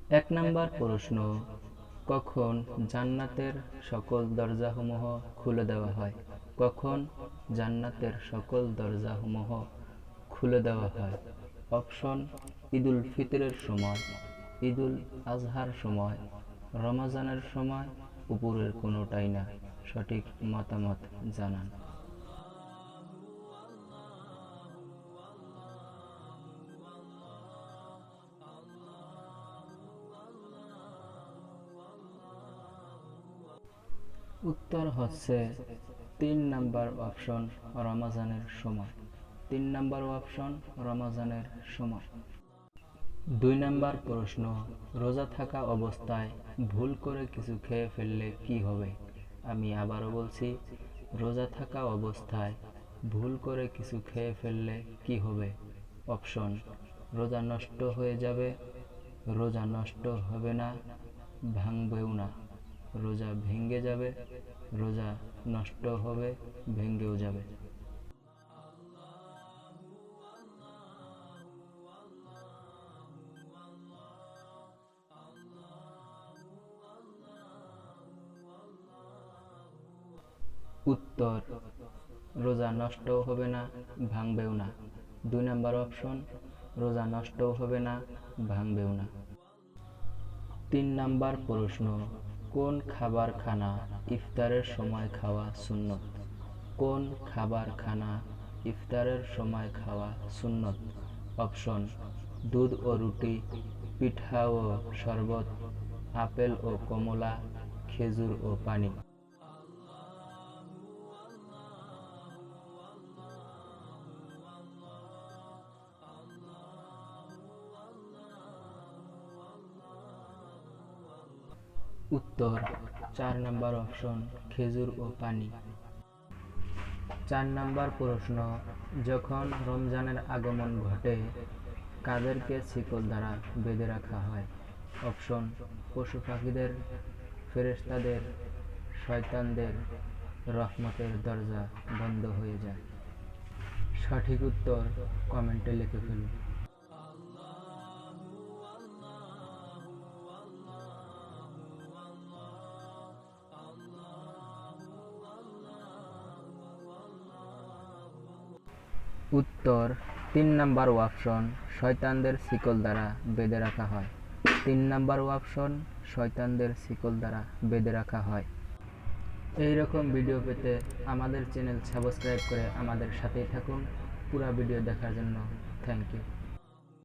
এক নাম্বার প্রশ্ন, কখন জান্নাতের সকল দরজাসমূহ খুলে দেওয়া হয়? কখন জান্নাতের সকল দরজাসমূহ খুলে দেওয়া হয়? অপশন: ঈদুল ফিতরের সময়, ঈদুল আজহার সময়, রমজানের সময়, উপরের কোনোটাই না। সঠিক মতামত জানান। উত্তর হচ্ছে ৩ নাম্বার অপশন, রমজানের সময়। ৩ নাম্বার অপশন, রমজানের সময়। ২ নাম্বার প্রশ্ন, রোজা থাকা অবস্থায় ভুল করে কিছু খেয়ে ফেললে কি হবে? আমি আবারও বলছি, রোজা থাকা অবস্থায় ভুল করে কিছু খেয়ে ফেললে কি হবে? অপশন: রোজা নষ্ট হয়ে যাবে, রোজা নষ্ট হবে না, ভাঙবেও না, রোজা ভেঙে যাবে, রোজা নষ্ট হবে, ভেঙেও যাবে। উত্তর: রোজা নষ্টও হবে না, ভাঙবেও না। ২ নাম্বার অপশন, রোজা নষ্টও হবে না, ভাঙবেও না। ৩ নাম্বার প্রশ্ন, কোন খাবার খানা ইফতারের সময় খাওয়া সুন্নত? কোন খাবার খানা ইফতারের সময় খাওয়া সুন্নত? অপশন: দুধ ও রুটি, পিঠা ও শরবত, আপেল ও কমলা, খেজুর ও পানি। উত্তর: ৪ নাম্বার অপশন, খেজুর ও পানি। ৪ নাম্বার প্রশ্ন, যখন রমজানের আগমন ঘটে কাদেরকে শিকল দ্বারা বেঁধে রাখা হয়? অপশন: পশু পাখিদের, ফেরেশতাদের, শয়তানদের, রহমতের দরজা বন্ধ হয়ে যায়। সঠিক উত্তর কমেন্টে লিখে ফেলুন। উত্তর: ৩ নাম্বার অপশন, শয়তানদের শিকল দ্বারা বেঁধে রাখা হয়। ৩ নাম্বার অপশন, শয়তানদের শিকল দ্বারা বেঁধে রাখা হয়। এই রকম ভিডিও পেতে আমাদের চ্যানেল সাবস্ক্রাইব করে আমাদের সাথেই থাকুন। পুরো ভিডিও দেখার জন্য থ্যাংক ইউ।